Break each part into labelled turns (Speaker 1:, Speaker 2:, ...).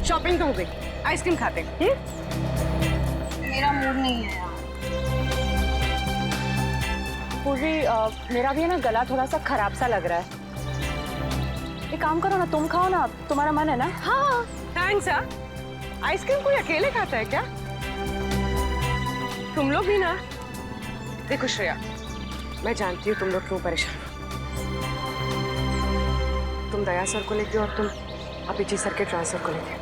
Speaker 1: Shopping तो हो गई, आइसक्रीम खाते।
Speaker 2: मेरा मूड नहीं है यार।
Speaker 3: पूरी मेरा भी है ना, गला थोड़ा सा खराब सा लग रहा है। एक काम करो ना, तुम खाओ ना, तुम्हारा मन है ना?
Speaker 1: हाँ थैंक्स। आइसक्रीम कोई अकेले खाता है क्या? तुम लोग भी ना। देखो श्रेया, मैं जानती हूँ तुम लोग क्यों परेशान हो। तुम दया सर को लेके और तुम अभिजीत सर के ट्रांसफर को लेके।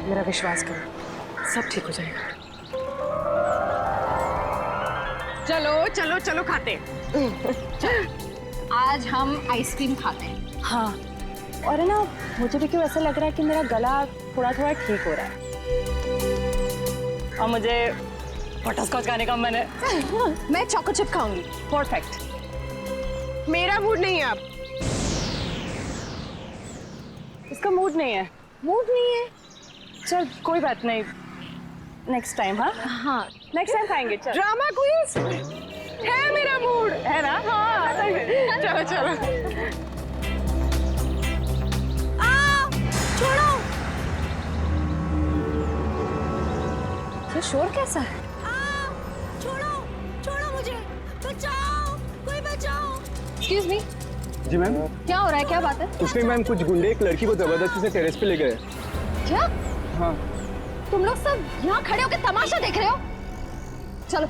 Speaker 1: मेरा विश्वास करो, सब ठीक हो जाएगा। चलो चलो चलो खाते।
Speaker 2: आज हम आइसक्रीम खाते हैं।
Speaker 3: हाँ, और है ना, मुझे भी क्यों ऐसा लग रहा है कि मेरा गला थोड़ा थोड़ा ठीक हो रहा है और मुझे बटरस्कॉच खाने का मन है।
Speaker 2: मैं चोको चिप खाऊंगी।
Speaker 3: परफेक्ट।
Speaker 1: मेरा मूड नहीं है अब।
Speaker 3: इसका मूड नहीं है।
Speaker 2: मूड नहीं है?
Speaker 3: चल कोई बात नहीं, नेक्स्ट टाइम। हाँ
Speaker 2: हाँ
Speaker 3: नेक्स्ट टाइम खाएंगे। चल,
Speaker 1: ड्रामा क्वींस है मेरा मूड
Speaker 3: है ना? हाँ
Speaker 1: चलो चलो।
Speaker 2: छोड़ो।
Speaker 3: ये शोर कैसा है?
Speaker 2: छोड़ो छोड़ो मुझे, बचाओ, कोई बचाओ। एक्सक्यूज मी,
Speaker 4: जी मैम।
Speaker 2: क्या हो रहा है? क्या बात है?
Speaker 4: कुछ नहीं मैम, कुछ गुंडे एक लड़की को जबरदस्ती से टेरेस पे ले गए।
Speaker 2: क्या
Speaker 4: हाँ।
Speaker 2: तुम लोग सब यहाँ खड़े होकर तमाशा देख रहे हो? चलो।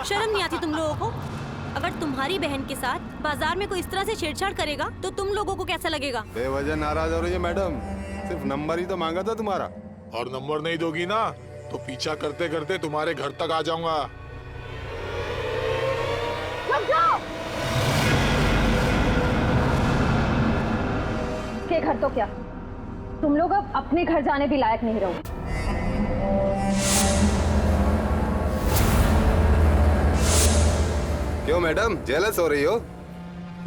Speaker 5: शर्म नहीं आती तुम लोगों को? अगर तुम्हारी बहन के साथ बाजार में कोई इस तरह से छेड़छाड़ करेगा तो तुम लोगों को कैसा लगेगा?
Speaker 6: बेवजह नाराज हो रही है मैडम, सिर्फ नंबर ही तो मांगा था तुम्हारा।
Speaker 7: और नंबर नहीं दोगी ना तो पीछा करते करते तुम्हारे घर तक आ जाऊंगा।
Speaker 2: के घर तो क्या, तुम लोग अब अपने घर जाने भी लायक नहीं रहोगे।
Speaker 6: क्यों मैडम, जेलस हो रही हो?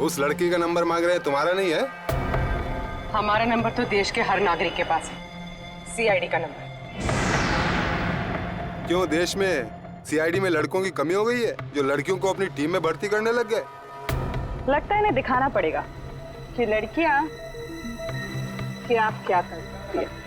Speaker 6: उस लड़की का नंबर मांग रहे हैं, तुम्हारा नहीं है?
Speaker 1: हमारा नंबर तो देश के हर नागरिक के पास है, सीआईडी का नंबर।
Speaker 6: क्यों, देश में सीआईडी में लड़कों की कमी हो गई है जो लड़कियों को अपनी टीम में भर्ती करने लग गए?
Speaker 3: लगता है इन्हें दिखाना पड़ेगा कि लड़कियां कि आप क्या कर सकती है।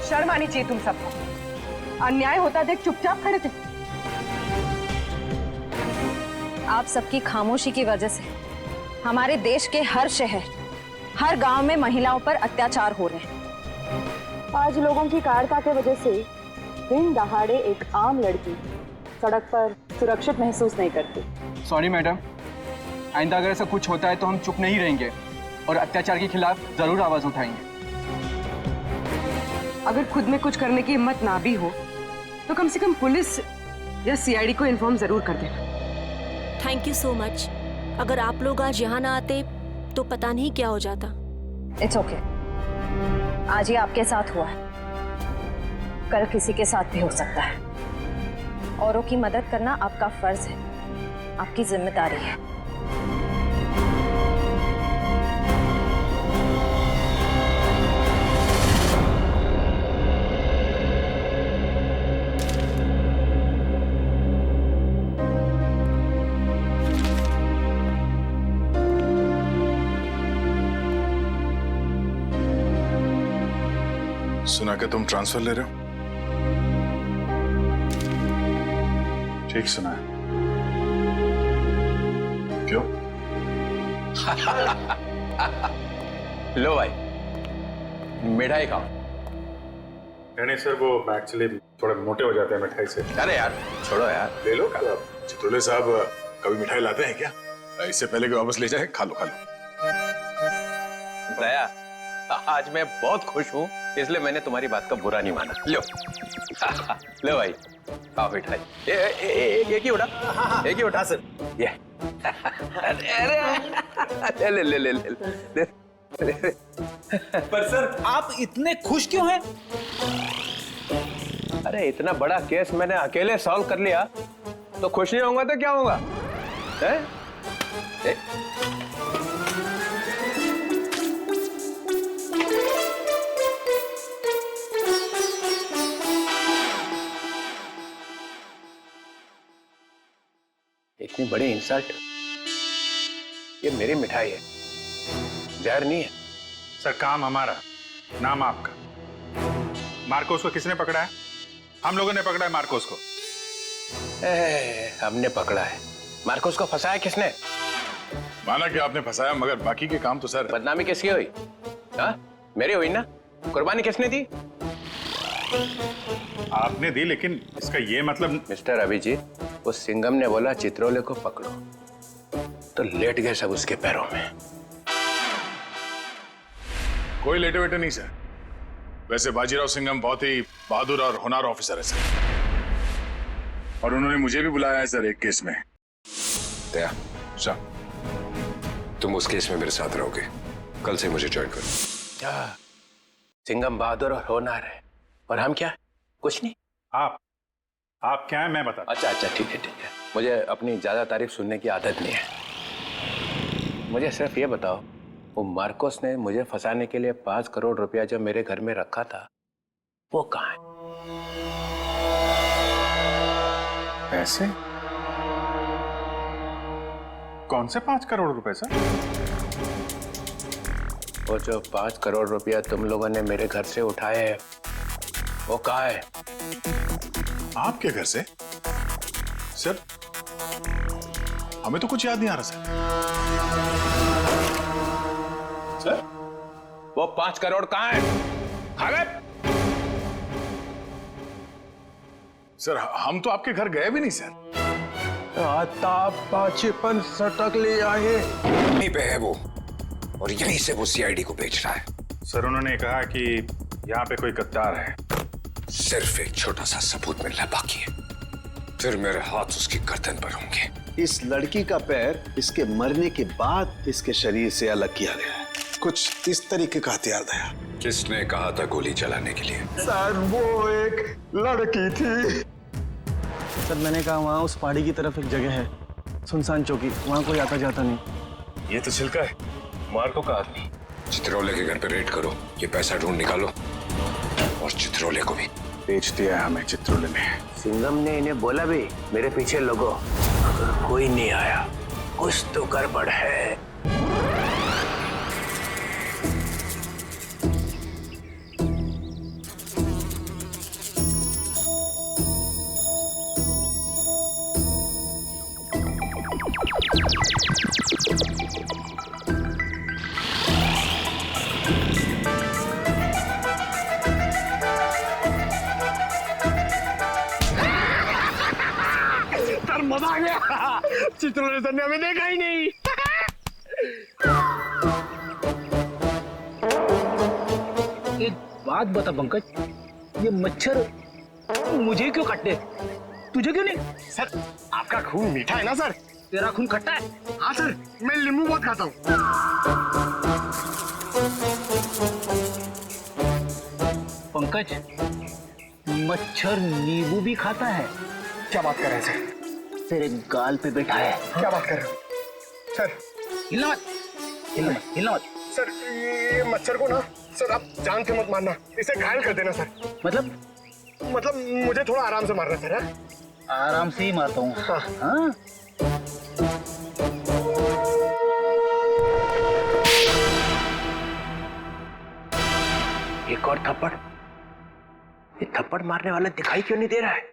Speaker 1: शर्म आनी चाहिए तुम सबको। अन्याय होता देख चुपचाप खड़े थे।
Speaker 2: आप सबकी खामोशी की वजह से हमारे देश के हर शहर, हर गांव में महिलाओं पर अत्याचार हो रहे हैं।
Speaker 3: आज लोगों की कायरता की वजह से दिन दहाड़े एक आम लड़की सड़क पर सुरक्षित महसूस नहीं करती।
Speaker 4: सॉरी मैडम, आइंदा अगर ऐसा कुछ होता है तो हम चुप नहीं रहेंगे और अत्याचार के खिलाफ जरूर आवाज उठाएंगे।
Speaker 1: अगर खुद में कुछ करने की हिम्मत ना भी हो तो कम से कम पुलिस या सीआईडी को इन्फॉर्म जरूर कर देना।
Speaker 5: Thank you so much. अगर आप लोग आज यहाँ ना आते तो पता नहीं क्या हो जाता।
Speaker 2: इट्स ओके, आज ये आपके साथ हुआ है, कल किसी के साथ भी हो सकता है। औरों की मदद करना आपका फर्ज है, आपकी जिम्मेदारी है।
Speaker 8: सुना कि तुम ट्रांसफर ले रहे हो? ठीक सुना है। क्यों?
Speaker 9: लो भाई, मिठाई खाओ।
Speaker 8: नहीं सर, वो एक्चुअली थोड़े मोटे हो जाते हैं मिठाई से।
Speaker 9: अरे यार छोड़ो यार,
Speaker 8: ले लो। चित्रोले साहब कभी मिठाई लाते हैं क्या? इससे पहले कि वापस ले जाए, खा लो खा लो।
Speaker 9: दया, आज मैं बहुत खुश हूँ, इसलिए मैंने तुम्हारी बात का बुरा नहीं माना। लो लो भाई, खाओ मिठाई। एक ही उठा, एक ही उठा सर। ये अरे ले ले ले ले ले।
Speaker 10: पर सर आप इतने खुश क्यों हैं?
Speaker 9: अरे इतना बड़ा केस मैंने अकेले सॉल्व कर लिया, तो खुश नहीं होऊंगा तो क्या होगा? इतनी बड़ी इंसल्ट, ये मेरी मिठाई है, जहर नहीं है।
Speaker 8: सर काम हमारा, नाम आपका। मार्कोस को किसने पकड़ा है? हम लोगों ने पकड़ा है मार्कोस को।
Speaker 9: हमने पकड़ा है। मार्कोस को फंसाया किसने?
Speaker 8: माना कि आपने फंसाया, मगर बाकी के काम तो सर।
Speaker 9: बदनामी किसकी हुई? हाँ, मेरी हुई ना। कुर्बानी किसने दी?
Speaker 8: आपने दी, लेकिन इसका ये मतलब।
Speaker 9: मिस्टर अभिजीत, उस सिंघम ने बोला चित्रोले को पकड़ो, तो लेट गए सब उसके पैरों में।
Speaker 8: कोई लेटे वेटे नहीं सर। वैसे बाजीराव सिंघम बहुत ही बहादुर और होनहार ऑफिसर है सर, और उन्होंने मुझे भी बुलाया है सर एक केस में।
Speaker 11: दया, तुम उस केस में मेरे साथ रहोगे। कल से मुझे ज्वाइन करो।
Speaker 9: क्या सिंघम बहादुर और होनहार है, और हम क्या? कुछ नहीं।
Speaker 8: आप क्या है मैं बता।
Speaker 9: अच्छा अच्छा, ठीक है ठीक है। मुझे अपनी ज्यादा तारीफ सुनने की आदत नहीं है। मुझे सिर्फ ये बताओ, वो मार्कोस ने मुझे फंसाने के लिए 5 करोड़ रुपया जो मेरे घर में रखा था, वो कहाँ है?
Speaker 8: पैसे? कौन से 5 करोड़ रुपए सर?
Speaker 9: वो जो 5 करोड़ रुपया तुम लोगों ने मेरे घर से उठाए हैं, वो कहाँ है?
Speaker 8: आपके घर से? सर हमें तो कुछ याद नहीं आ रहा सर।
Speaker 9: वो 5 करोड़ कहाँ है? खा गए?
Speaker 8: सर हम तो आपके घर गए भी नहीं सर।
Speaker 11: पाचिपन सटक ले आए। यहीं पे है वो, और यहीं से वो सीआईडी को बेच रहा है।
Speaker 8: सर उन्होंने कहा कि यहाँ पे कोई गद्दार है।
Speaker 11: सिर्फ एक छोटा सा सबूत मिलना बाकी है, फिर मेरे हाथ उसकी गर्दन पर होंगे।
Speaker 12: इस लड़की का पैर इसके मरने के बाद इसके शरीर से अलग किया गया है। कुछ इस तरीके का हथियार था।
Speaker 11: किसने कहा था गोली चलाने के लिए?
Speaker 12: सर वो एक लड़की थी।
Speaker 4: सर मैंने कहा वहाँ उस पहाड़ी की तरफ एक जगह है, सुनसान चौकी, वहाँ कोई आता जाता नहीं।
Speaker 8: ये तो छिलका है, मार्को का आदमी।
Speaker 11: चित्रोले के घर पे रेड करो, ये पैसा ढूंढ निकालो, और चित्रोले को भी।
Speaker 8: बेच दिया है हमें चित्रोले ने।
Speaker 9: सिंघम ने इन्हें बोला भी, मेरे पीछे लोगो, अगर कोई नहीं आया कुछ तो गड़बड़ है।
Speaker 13: मजा आ गया। चित्रलेखन ने हमें देखा ही नहीं।
Speaker 10: एक बात बता पंकज, ये मच्छर मुझे क्यों काटते, तुझे क्यों नहीं?
Speaker 13: सर आपका खून मीठा है ना सर।
Speaker 10: तेरा खून खट्टा है?
Speaker 13: हाँ सर, मैं नींबू बहुत खाता हूँ।
Speaker 10: पंकज, मच्छर नींबू भी खाता है?
Speaker 13: क्या बात कर रहे हैं सर?
Speaker 10: तेरे गाल पे बैठा है।
Speaker 13: क्या बात कर रहे हो सर?
Speaker 10: हिलना मत, हिलना मत, हिलना मत।
Speaker 13: सर ये मच्छर को ना सर आप जान से मत मारना, इसे घायल कर देना सर।
Speaker 10: मतलब
Speaker 13: मुझे थोड़ा आराम से मारना सर। है?
Speaker 10: आराम से ही मारता हूँ।
Speaker 13: हाँ।
Speaker 10: हाँ?
Speaker 9: एक और थप्पड़। ये थप्पड़ मारने वाला दिखाई क्यों नहीं दे रहा है?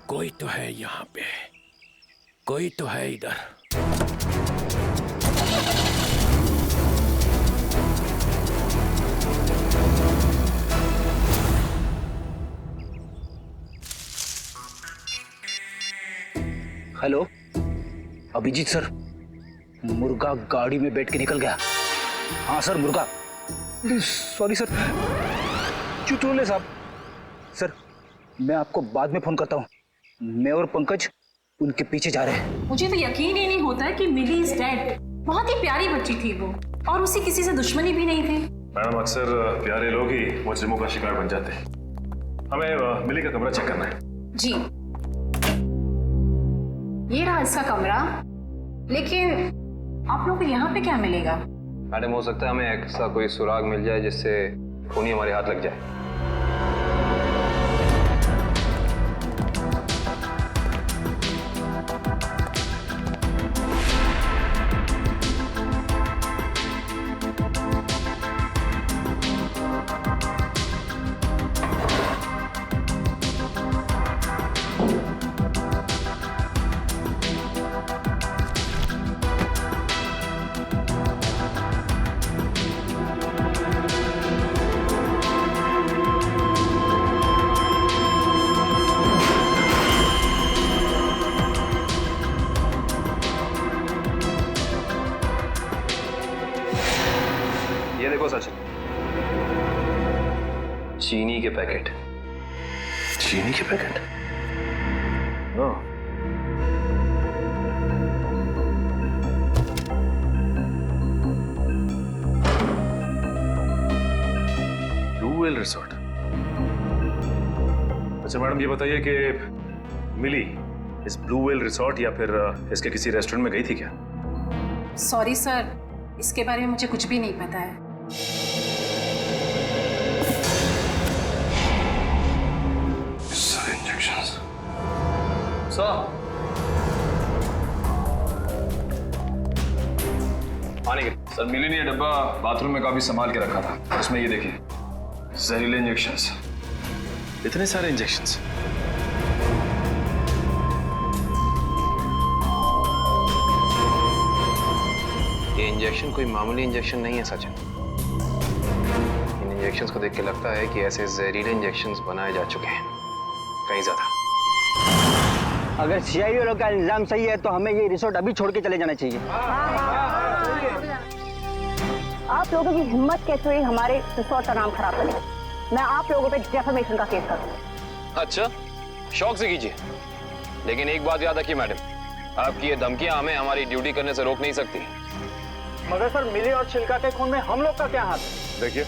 Speaker 11: कोई तो है यहाँ पे, कोई तो है इधर।
Speaker 10: हेलो अभिजीत सर, मुर्गा गाड़ी में बैठ के निकल गया। हाँ सर, मुर्गा। सॉरी सर, चुटकुले साहब। सर मैं आपको बाद में फोन करता हूँ। मैं और पंकज उनके पीछे जा रहे हैं।
Speaker 14: मुझे तो यकीन ही नहीं होता है कि मिली इज डेड। बहुत ही प्यारी बच्ची थी वो, और उसे किसी से दुश्मनी भी नहीं थी।
Speaker 8: मैडम अक्सर प्यारे लोग ही मुजरिमों का शिकार बन जाते हैं। हमें मिली का कमरा चेक करना है।
Speaker 14: जी ये रहा इसका कमरा, लेकिन आप लोग को यहाँ पे क्या मिलेगा?
Speaker 9: मैडम हो सकता है हमें ऐसा कोई सुराग मिल जाए जिससे खूनी हमारे हाथ लग जाए। ये देखो सचिन, चीनी के पैकेट।
Speaker 11: चीनी के पैकेट?
Speaker 8: Blue whale resort. अच्छा मैडम ये बताइए कि मिली इस ब्लू व्हेल रिसोर्ट या फिर इसके किसी रेस्टोरेंट में गई थी क्या?
Speaker 14: सॉरी सर, इसके बारे में मुझे कुछ भी नहीं पता है।
Speaker 8: पानी के सर मिली ने डब्बा बाथरूम में काफी संभाल के रखा था। उसमें ये देखिए जहरीले इंजेक्शंस, इतने सारे इंजेक्शंस।
Speaker 9: ये इंजेक्शन कोई मामूली इंजेक्शन नहीं है सचिन। इन इंजेक्शंस को देख के लगता है कि ऐसे जहरीले इंजेक्शंस बनाए जा चुके हैं कहीं ज्यादा।
Speaker 15: अगर सीआईडी वालों का इल्जाम सही है तो हमें ये रिसोर्ट अभी छोड़ के चले जाना चाहिए।
Speaker 2: आप लोगों की हिम्मत कैसे हुई हमारे रिसोर्ट का नाम खराब करने? मैं आप लोगों पे डेफेमेशन का केस करूंगा।
Speaker 9: अच्छा शौक से कीजिए, लेकिन एक बात याद रखिए मैडम, आपकी ये धमकियां हमें हमारी ड्यूटी करने से रोक नहीं सकती।
Speaker 15: मगर सर मिली और छिलका के खून में हम लोग का क्या हाथ है?
Speaker 16: देखिए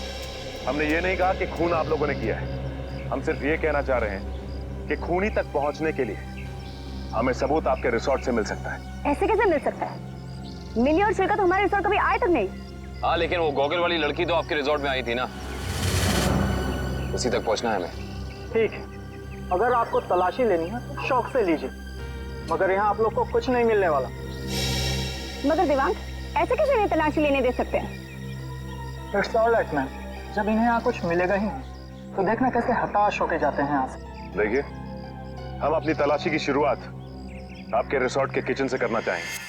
Speaker 16: हमने ये नहीं कहा कि खून आप लोगों ने किया है, हम सिर्फ ये कहना चाह रहे हैं कि खूनी तक पहुंचने के लिए हमें सबूत आपके रिसोर्ट से मिल सकता है।
Speaker 2: ऐसे कैसे मिल सकता है? मिली और छिलका तो हमारे रिसोर्ट कभी आए तक नहीं।
Speaker 9: हाँ लेकिन वो गॉगल वाली लड़की तो आपके रिसोर्ट में आई थी ना, उसी तक पहुंचना है हमें।
Speaker 15: ठीक है, अगर आपको तलाशी लेनी है तो शौक से लीजिए, मगर यहाँ आप लोग को कुछ नहीं मिलने वाला।
Speaker 2: मगर दिवांग ऐसे कैसे नहीं तलाशी लेने दे सकते हैं?
Speaker 15: इट्स ऑल राइट मैम, जब इन्हें यहाँ कुछ मिलेगा ही नहीं तो देखना कैसे हताश होके जाते हैं यहाँ से।
Speaker 16: देखिए, हम अपनी तलाशी की शुरुआत आपके रिसोर्ट के किचन से करना चाहेंगे।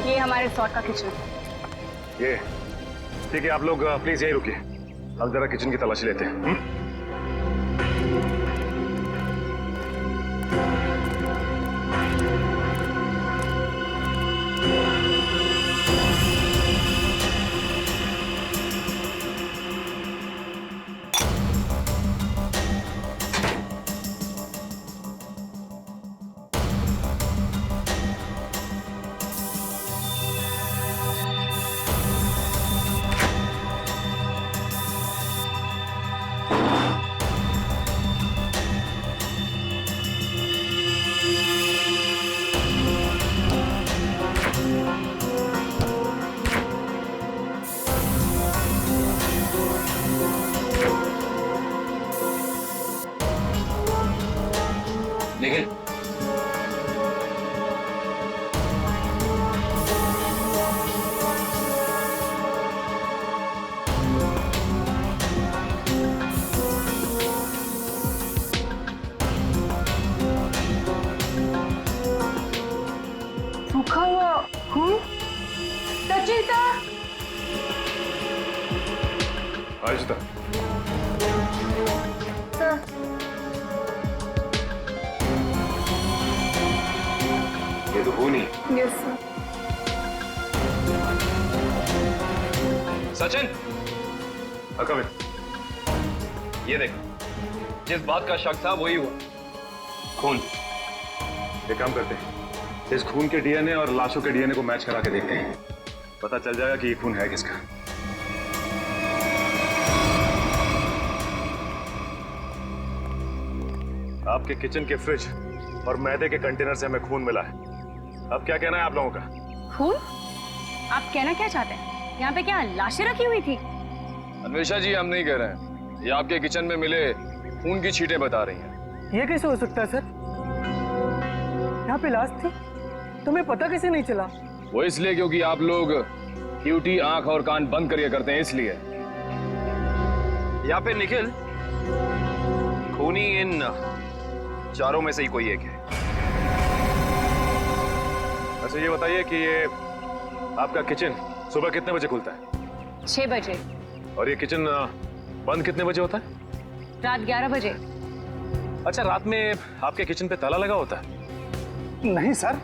Speaker 3: ये हमारे रिसोर्ट का किचन।
Speaker 16: ये ठीक है, आप लोग प्लीज यहीं रुकिए, हम जरा किचन की तलाशी लेते हैं।
Speaker 10: निखिल,
Speaker 3: सूखा हुआ खून, सचिता।
Speaker 16: आयुष्ता, ये तो खून ही।
Speaker 3: Yes sir.
Speaker 9: Sachin,
Speaker 16: come in.
Speaker 9: ये देख, जिस बात का शक था वही हुआ, खून।
Speaker 16: एक काम करते हैं, इस खून के डीएनए और लाशों के डीएनए को मैच करा के देखते हैं, पता चल जाएगा कि ये खून है किसका। आपके किचन के फ्रिज और मैदे के कंटेनर से हमें खून मिला है। अब क्या कहना है आप लोगों का?
Speaker 3: खून? आप कहना क्या चाहते हैं? यहाँ पे क्या लाशें रखी हुई थी?
Speaker 9: अन्वेषा जी, हम नहीं कह रहे हैं, ये आपके किचन में मिले खून की छींटें बता रही हैं।
Speaker 15: ये कैसे हो सकता है सर? यहाँ पे लाश थी, तुम्हें पता कैसे नहीं चला?
Speaker 9: वो इसलिए क्योंकि आप लोग ड्यूटी आंख और कान बंद करिए करते हैं, इसलिए।
Speaker 17: यहाँ पे निखिल खूनी इन चारों में से ही कोई एक है।
Speaker 16: अच्छा ये बताइए कि ये आपका किचन सुबह कितने बजे खुलता है?
Speaker 3: 6 बजे।
Speaker 16: और ये किचन बंद कितने बजे होता है?
Speaker 3: रात 11 बजे।
Speaker 16: अच्छा, रात में आपके किचन पे ताला लगा होता है?
Speaker 15: नहीं सर।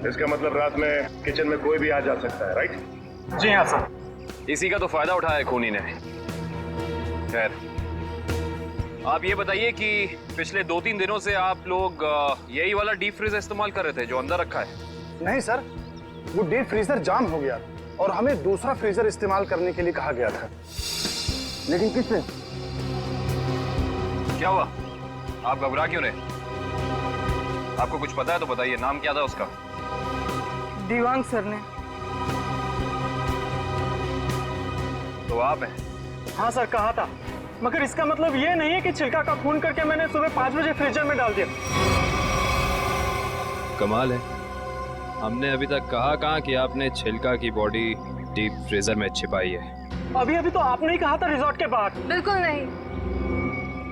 Speaker 16: इसका मतलब रात में किचन में कोई भी आ जा सकता है, राइट?
Speaker 15: जी हाँ सर।
Speaker 17: इसी का तो फायदा उठाया है खूनी ने। खैर, आप ये बताइए कि पिछले 2-3 दिनों से आप लोग यही वाला डीप फ्रीजर इस्तेमाल कर रहे थे जो अंदर रखा है?
Speaker 15: नहीं सर, वो डीप फ्रीजर जाम हो गया और हमें दूसरा फ्रीजर इस्तेमाल करने के लिए कहा गया था। लेकिन किसने?
Speaker 17: क्या हुआ? आप घबरा क्यों रहे? आपको कुछ पता है तो बताइए, नाम क्या था उसका?
Speaker 15: दीवांग सर ने।
Speaker 17: तो आप हैं?
Speaker 15: हाँ सर, कहा था, मगर इसका मतलब ये नहीं है कि छिलका का खून करके मैंने सुबह 5 बजे फ्रीजर में डाल दिया।
Speaker 18: कमाल है, हमने अभी तक कहा कि आपने छिलका की बॉडी डीप फ्रीजर में छिपाई है।
Speaker 15: अभी तो आपने ही कहा था रिजॉर्ट के बाहर।
Speaker 3: बिल्कुल नहीं,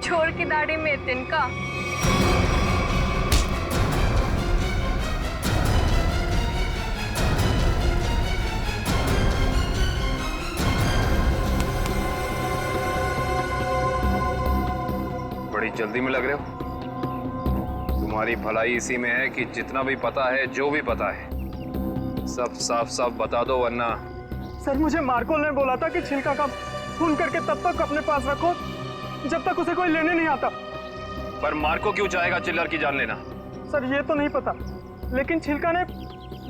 Speaker 3: छोड़ की दाढ़ी में तिनका।
Speaker 17: बड़ी जल्दी में लग रहे हो। तुम्हारी भलाई इसी में है कि जितना भी पता है, जो भी पता है, सब साफ साफ बता दो, वरना।
Speaker 15: सर, मुझे मार्कोल ने बोला था कि छिलका का खून करके तब तक अपने पास रखो जब तक उसे कोई लेने नहीं आता।
Speaker 17: पर मार्को क्यों चाहेगा चिल्लर की जान लेना?
Speaker 15: सर ये तो नहीं पता, लेकिन छिलका ने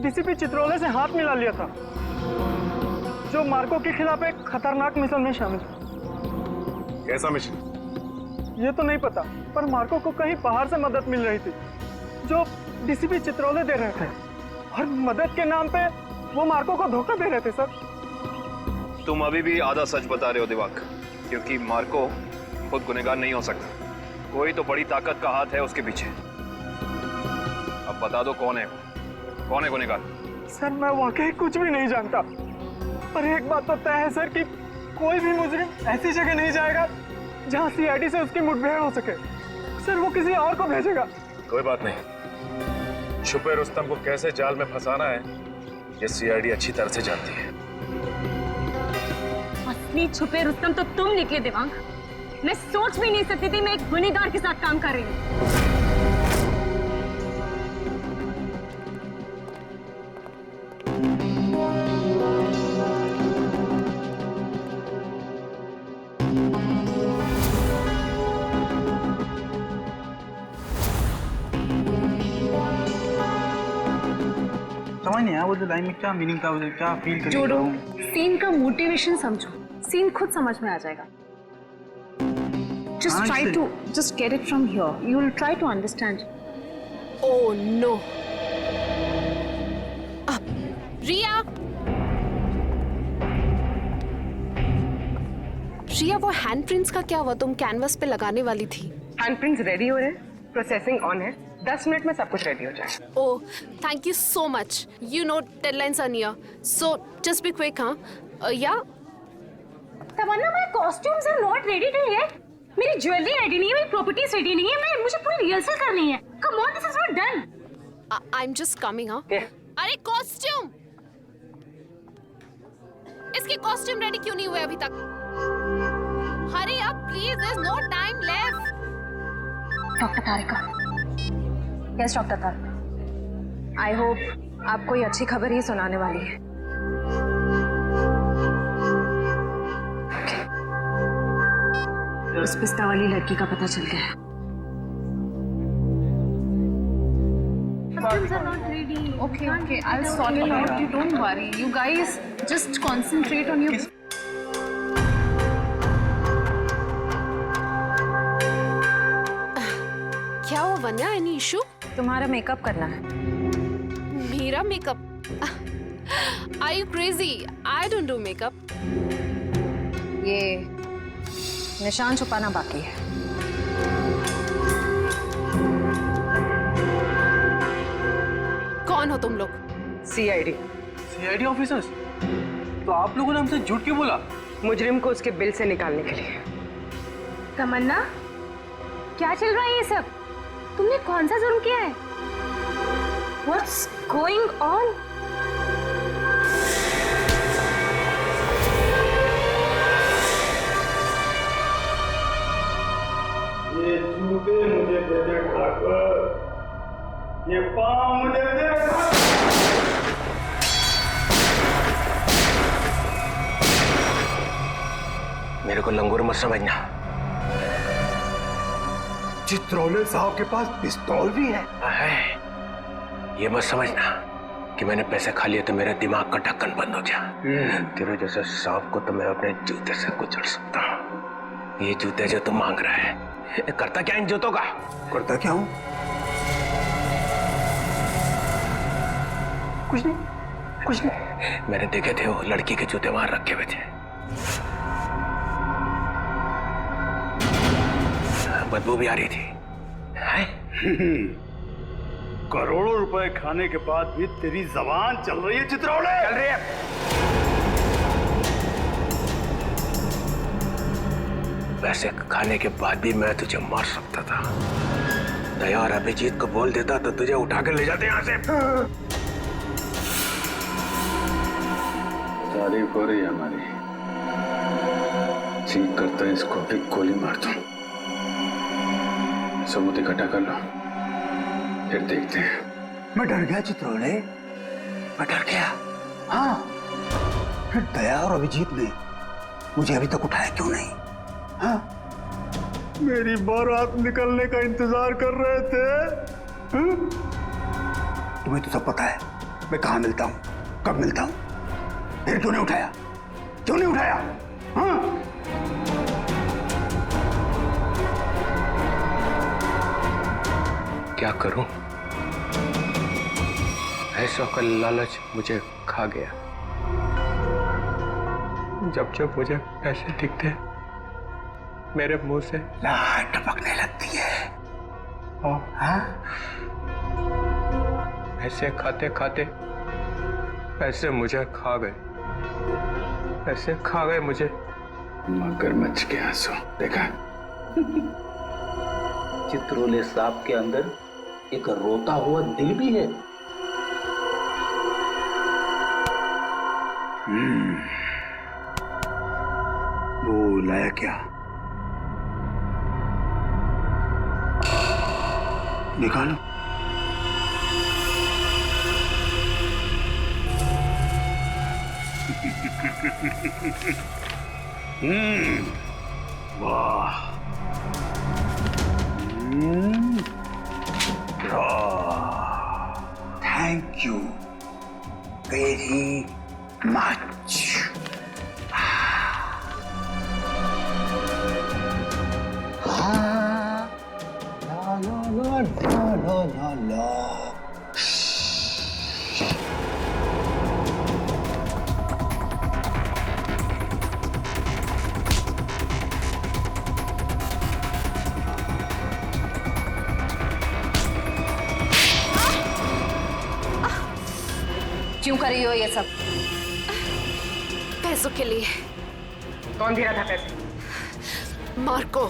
Speaker 15: डीसीपी चित्रोले से हाथ मिला लिया था, जो मार्को के खिलाफ एक खतरनाक मिशन में शामिल।
Speaker 16: कैसा मिशन?
Speaker 15: ये तो नहीं पता, पर मार्को को कहीं बाहर से मदद मिल रही थी जो डीसीपी चित्रोले दे रहे थे, और मदद के नाम पे वो मार्को को धोखा दे रहे थे सर।
Speaker 17: तुम अभी भी आधा सच बता रहे हो दिवाकर, क्योंकि मार्को खुद गुनहगार नहीं हो सकता। कोई तो बड़ी ताकत का हाथ है उसके पीछे। अब बता दो कौन है गुनहगार?
Speaker 15: सर मैं वाकई कुछ भी नहीं जानता, पर एक बात तो तय है सर कि कोई भी मुजरिम ऐसी जगह नहीं जाएगा जहां सीआईडी से उसकी मुठभेड़ हो सके। सर वो किसी और को भेजेगा।
Speaker 16: कोई बात नहीं, छुपे रुस्तम को कैसे जाल में फंसाना है ये सीआईडी अच्छी तरह से जानती है।
Speaker 14: असली छुपे रुस्तम तो तुम निकले देवांग। मैं सोच भी नहीं सकती थी मैं एक गुनहगार के साथ काम कर रही हूँ।
Speaker 15: समझ नहीं आया वो जो लाइन में क्या मीनिंग था, वो क्या फील कर
Speaker 14: जोड़ो, सीन का मोटिवेशन समझो, सीन खुद समझ में आ जाएगा। Just try to just get it from here. You will try to understand.
Speaker 19: Oh no. रिया, वो हैंड प्रिंट्स का क्या हुआ? तुम कैनवस पे लगाने वाली थी।
Speaker 1: हैंड प्रिंट्स रेडी हो रहे हैं, प्रोसेसिंग ऑन है, 10 मिनट में सब कुछ रेडी हो जाएगा।
Speaker 19: Oh, thank you so much. You know deadlines are near, so just be quick, हाँ? Yeah.
Speaker 14: Tamanna, my costumes are not ready to yet. मेरी ज्वेलरी रेडी नहीं है, मेरी प्रॉपर्टीज रेडी नहीं है, मुझे पूरी रिहर्सल करनी है। Come on, this is not done.
Speaker 19: I'm just coming, हाँ? अरे कॉस्ट्यूम, इसके कॉस्ट्यूम रेडी क्यों नहीं हुए अभी तक? Hurry up, please. There's no time left.
Speaker 2: Doctor Tarika, yes doctor Tarika, I hope आप कोई अच्छी खबर ही सुनाने वाली है। उस पिस्ता वाली लड़की का पता चल गया है।
Speaker 14: Costumes are not ready. Okay, I'll sort it out. You don't worry. You guys just concentrate on your.
Speaker 19: क्या हुआ वन्या? Any issue?
Speaker 2: तुम्हारा मेकअप करना है।
Speaker 19: मेरा makeup? Are you crazy? I don't do makeup.
Speaker 2: ये निशान छुपाना बाकी है।
Speaker 19: कौन हो तुम लोग?
Speaker 1: CID
Speaker 15: officers? तो आप लोगों ने हमसे झूठ क्यों बोला?
Speaker 1: मुजरिम को उसके बिल से निकालने के लिए।
Speaker 14: तमन्ना, क्या चल रहा है ये सब? तुमने कौन सा जुर्म किया है? What's going on?
Speaker 15: ये जूते मुझे दे दे ठाकुर, ये पाँव मुझे दे।
Speaker 11: मेरे को लंगूर मत समझना।
Speaker 12: चित्रोले साहब के पास पिस्तौल भी है।
Speaker 11: ये मत समझना कि मैंने पैसे खा लिए तो मेरे दिमाग का ढक्कन बंद हो गया। तेरे जैसे सांप को तो मैं अपने जूते से कुचल सकता हूँ। ये जूते जो तुम मांग रहा है, करता क्या इन जूतों का?
Speaker 12: करता क्या हूँ?
Speaker 15: कुछ नहीं।
Speaker 11: मैंने देखे थे वो लड़की के जूते वहां रखे हुए थे। बदबू भी आ रही थी।
Speaker 15: करोड़ों रुपए खाने के बाद भी तेरी जबान चल रही है चित्रोले?
Speaker 11: चल रही है। वैसे खाने के बाद भी मैं तुझे मार सकता था। दया और अभिजीत को बोल देता तो तुझे उठा कर ले जाते यहाँ से।
Speaker 12: तारीफ हो रही है हमारी। ठीक करता है इसको भी गोली मार दूं। सबूत इकट्ठा कर लो, फिर देखते हैं।
Speaker 10: मैं डर गया चित्रोले, मैं डर गया। हाँ, फिर दया और अभिजीत ने मुझे अभी तक उठाया क्यों नहीं? हाँ?
Speaker 15: मेरी बारात निकलने का इंतजार कर रहे थे।
Speaker 10: तुम्हें तो सब पता है मैं कहाँ मिलता हूँ, कब मिलता हूँ, फिर क्यों नहीं उठाया? क्यों नहीं उठाया? हाँ?
Speaker 11: करूं? पैसों का लालच मुझे खा गया। जब जब मुझे पैसे दिखते मेरे मुंह से लार टपकने लगती है। हाँ? पैसे खाते खाते पैसे मुझे खा गए, पैसे खा गए मुझे।
Speaker 12: मगरमच्छ के आंसू देखा?
Speaker 10: चित्रोले सांप के अंदर एक रोता हुआ दिल भी है।
Speaker 12: वो लाया क्या? निकालो। वाह। Thank you very much.
Speaker 2: क्यों कर रही हो ये सब?
Speaker 19: पैसों के लिए।
Speaker 1: कौन दे रहा था पैसे?
Speaker 19: मार्को।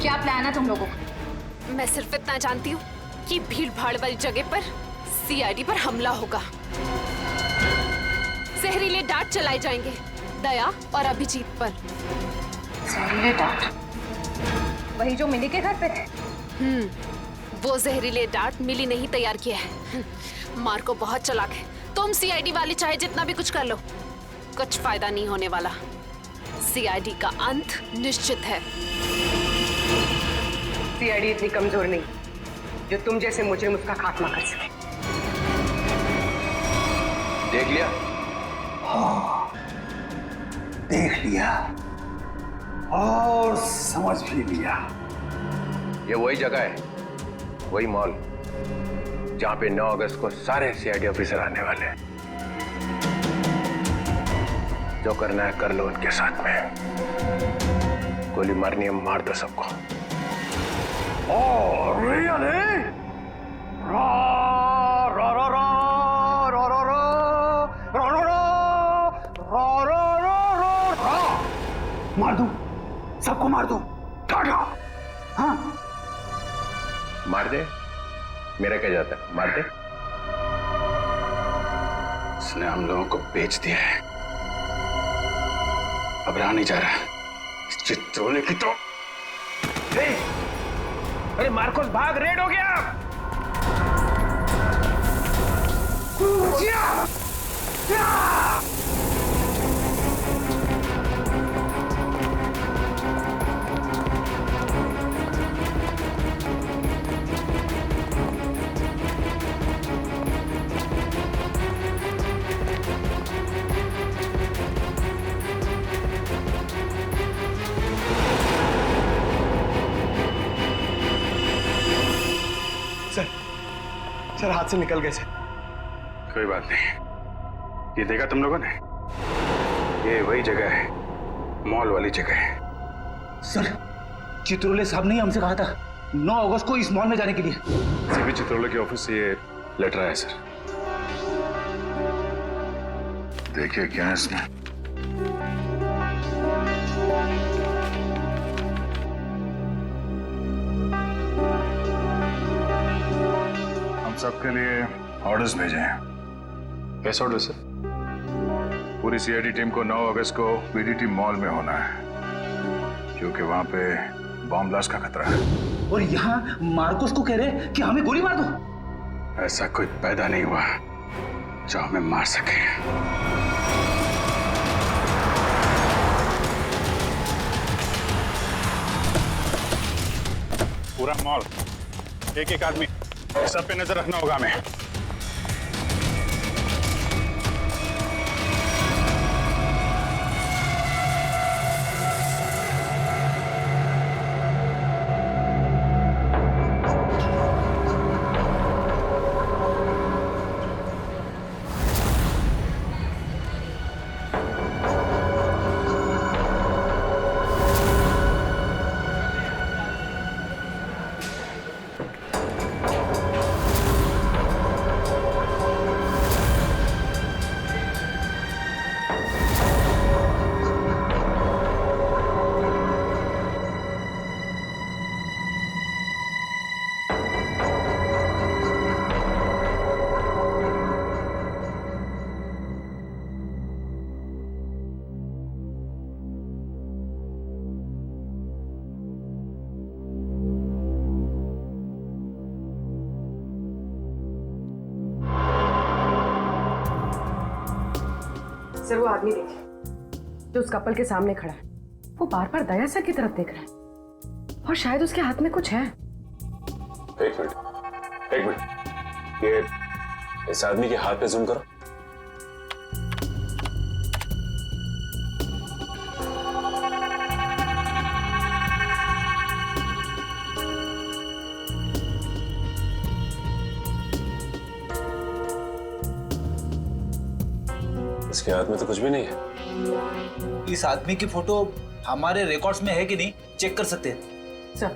Speaker 2: क्या प्लान है तुम लोगों का?
Speaker 19: मैं सिर्फ इतना जानती हूँ कि भीड़ भाड़ वाली जगह पर सीआईडी पर हमला होगा। जहरीले डांट चलाए जाएंगे दया और अभिजीत पर।
Speaker 2: जहरीले डांट? वही जो मिली के घर पे थे?
Speaker 19: वो जहरीले डांट मिली ने ही तैयार किया है। मार्को बहुत चालाक है। तुम सीआईडी वाले चाहे जितना भी कुछ कर लो, कुछ फायदा नहीं होने वाला। सीआईडी का अंत निश्चित है।
Speaker 1: सीआईडी इतनी कमजोर नहीं जो तुम जैसे मुजरिम उसका खात्मा कर सके।
Speaker 11: देख लिया?
Speaker 12: हाँ, देख लिया और समझ भी लिया।
Speaker 11: ये वही जगह है, वही मॉल जहां पे 9 अगस्त को सारे सीआईडी ऑफिसर आने वाले हैं। जो करना है कर लो उनके साथ में। गोली मारनी है मार दो सबको।
Speaker 12: Oh, really? Ra ra ra ra ra ra ra ra ra ra ra ra ra। मार दूं, सबको मार दूं। टाटा। हाँ।
Speaker 11: मार दे, मेरा क्या जाता है, मार दे।
Speaker 12: उसने हम लोगों को बेच दिया है, अब रहा नहीं जा रहा। चित्रोले की तो
Speaker 11: अरे मार्कोस भाग, रेड हो गया।
Speaker 15: सर हाथ से निकल गए सर।
Speaker 12: कोई बात नहीं, ये देखा तुम लोगों ने? ये वही जगह है, मॉल वाली जगह है।
Speaker 10: सर, चित्रोले साहब ने हमसे कहा था 9 अगस्त को इस मॉल में जाने के लिए।
Speaker 16: सीबी चित्रोले के ऑफिस से ये लेटर आया सर। देखिए क्या है इसमें। सबके लिए ऑर्डर्स भेजे हैं।
Speaker 8: कैसे ऑर्डर सर?
Speaker 16: पूरी सीआईडी टीम को 9 अगस्त को बीडीटी मॉल में होना है, क्योंकि वहां पे बॉम्ब ब्लास्ट का खतरा है।
Speaker 10: और यहाँ मार्कोस को कह रहे कि हमें गोली मार दो।
Speaker 12: ऐसा कोई पैदा नहीं हुआ जो हमें मार सके।
Speaker 16: पूरा मॉल, एक एक आदमी, सब पे नजर रखना होगा हमें।
Speaker 1: आदमी देखे जो उस कपल के सामने खड़ा है। वो बार बार दया सर की तरफ देख रहा है और शायद उसके हाथ में कुछ है।
Speaker 11: एक मिनट, ये इस आदमी के हाथ पे जूम करो। इसके हाथ में तो कुछ भी नहीं है।
Speaker 10: इस आदमी की फोटो हमारे रिकॉर्ड्स में है कि नहीं, चेक कर सकते हैं
Speaker 1: सर।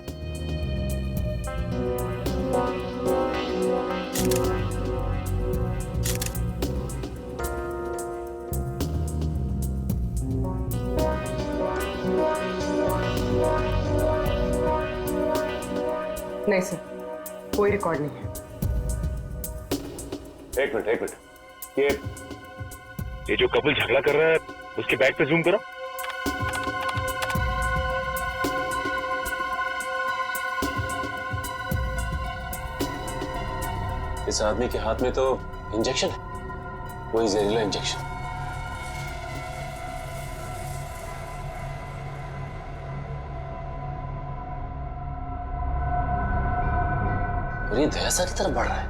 Speaker 1: नहीं सर, कोई रिकॉर्ड नहीं है।
Speaker 16: एक मिनट, ये जो कपल झगड़ा कर रहा है उसके बैक पे जूम करो।
Speaker 11: इस आदमी के हाथ में तो इंजेक्शन है, वही जहरीला इंजेक्शन। और ये दया सर की तरफ बढ़ रहा है।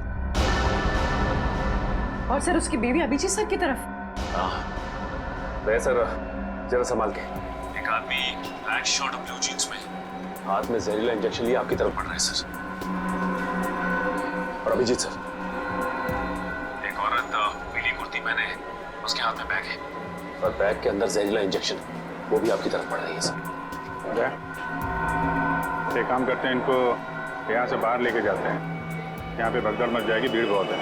Speaker 1: और सर उसकी बीवी अभिजीत सर की तरफ।
Speaker 11: दया सर जरा संभाल के। एक आदमी ब्लैक शर्ट और ब्लू जींस में हाथ में जहरीला इंजेक्शन लिए आपकी तरफ बढ़ रहा है सर। और अभिजीत सर, एक औरत पीली कुर्ती पहने है, उसके हाथ में बैग है और बैग के अंदर जहरीला इंजेक्शन, वो भी आपकी तरफ बढ़ रही है सर।
Speaker 16: एक काम करते हैं, इनको यहाँ से बाहर लेके जाते हैं। यहाँ पे भगदड़ मच जाएगी, भीड़ बहुत है।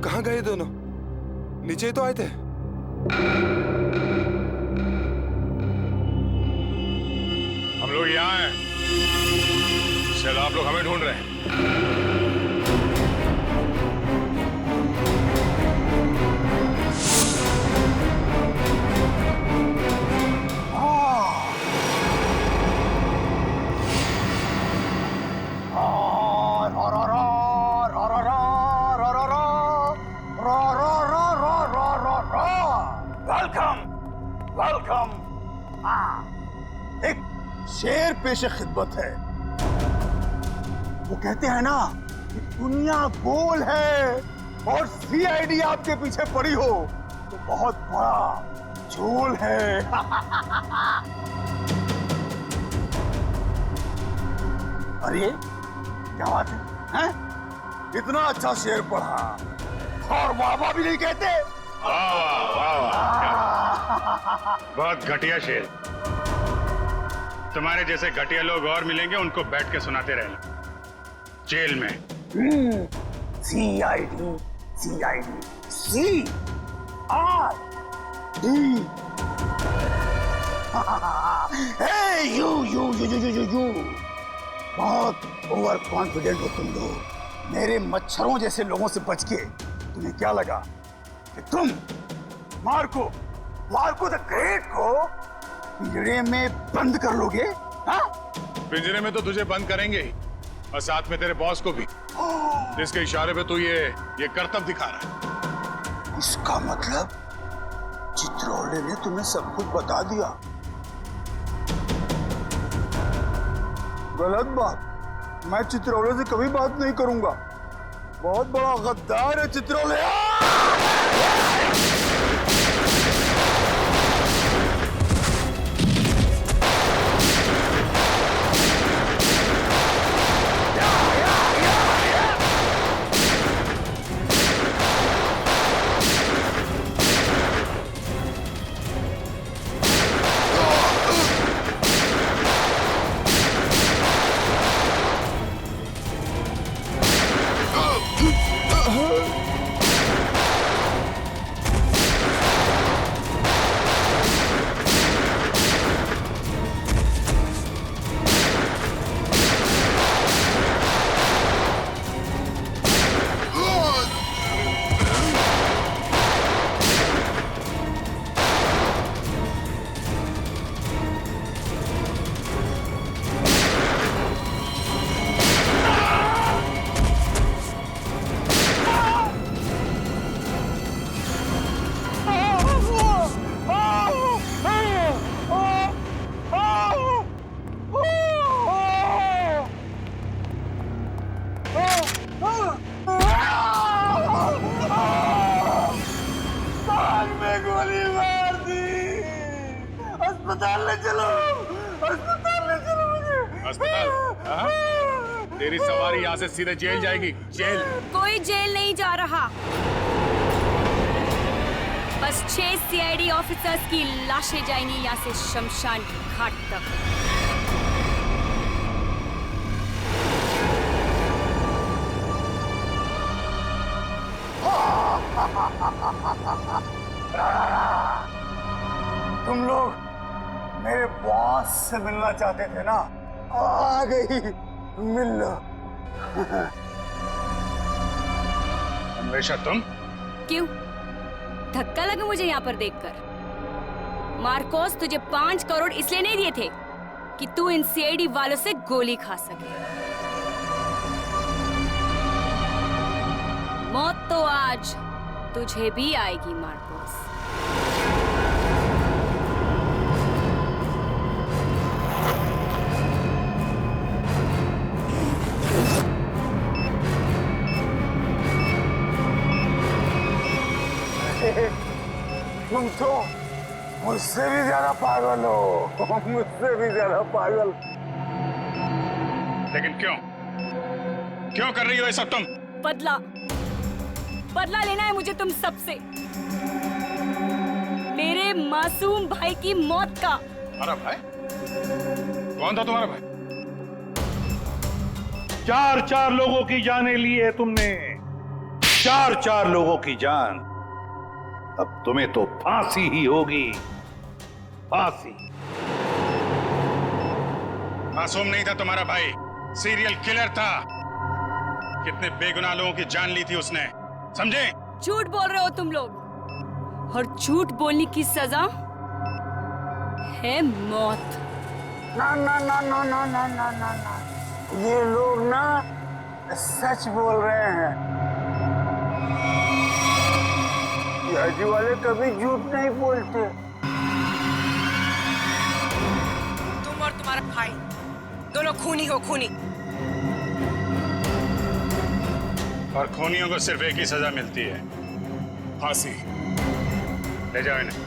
Speaker 6: कहाँ गए दोनों? नीचे ही तो आए थे।
Speaker 8: हम लोग यहाँ हैं, शायद आप लोग हमें ढूंढ रहे हैं।
Speaker 12: वेलकम। एक शेर पेश खिदमत है। वो कहते हैं ना कि दुनिया गोल है और सीआईडी आपके पीछे पड़ी हो तो बहुत बड़ा झोल है। अरे क्या बात है? इतना अच्छा शेर पढ़ा और वाह भी नहीं कहते।
Speaker 16: बहुत घटिया शेर। तुम्हारे जैसे घटिया लोग और मिलेंगे, उनको बैठ के सुनाते रहना जेल में।
Speaker 12: सीआईडी CID यू बहुत ओवर कॉन्फिडेंट हो तुम लोग। मेरे मच्छरों जैसे लोगों से बच के तुम्हें क्या लगा कि तुम मार्को द ग्रेट को पिंजरे में बंद कर लोगे?
Speaker 8: पिंजरे में तो तुझे बंद करेंगे ही, और साथ में तेरे बॉस को भी, जिसके इशारे पे तू ये करतब दिखा रहा है।
Speaker 12: इसका मतलब चित्रोले ने तुम्हें सब कुछ बता दिया। गलत बात। मैं चित्रोले से कभी बात नहीं करूंगा। बहुत बड़ा गद्दार है चित्रोले। अस्पताल ले चलो, अस्पताल ले चलो मुझे।
Speaker 8: अस्पताल? हाँ? तेरी सवारी यहाँ से सीधे जेल जाएगी, जेल।
Speaker 5: कोई जेल नहीं जा रहा, बस 6 सीआईडी ऑफिसर्स की लाशें जाएंगी यहाँ से शमशान घाट तक।
Speaker 12: तुम लोग मेरे बॉस से मिलना चाहते थे ना, आ गई, मिल लो।
Speaker 8: अन्वेषा तुम?
Speaker 5: क्यों धक्का लगा मुझे यहाँ पर देखकर? मार्कोस तुझे 5 करोड़ इसलिए नहीं दिए थे कि तू इन सीआईडी वालों से गोली खा सके। मौत तो आज तुझे भी आएगी मार्कोस।
Speaker 12: तुम तो मुझसे भी ज्यादा पागल हो, मुझसे भी ज्यादा पागल।
Speaker 8: लेकिन क्यों? क्यों कर रही हो ये सब तुम?
Speaker 5: बदला, बदला लेना है मुझे तुम सबसे, मेरे मासूम भाई की मौत का।
Speaker 8: हमारा भाई? कौन था तुम्हारा भाई?
Speaker 20: 4 लोगों की जानें ली है तुमने, 4 लोगों की जान। अब तुम्हें तो फांसी ही होगी, फांसी।
Speaker 8: मासूम नहीं था तुम्हारा भाई, सीरियल किलर था। कितने बेगुनाह लोगों की जान ली थी उसने, समझे?
Speaker 5: झूठ बोल रहे हो तुम लोग, और झूठ बोलने की सजा है मौत।
Speaker 12: ना ना ना ना ना ना ना ना ना, ये लोग ना सच बोल रहे हैं। सीआईडी वाले कभी झूठ नहीं बोलते।
Speaker 1: तुम और तुम्हारा भाई दोनों खूनी हो, खूनी।
Speaker 8: और खूनियों को सिर्फ एक ही सजा मिलती है, फांसी। ले जाओ इन्हें।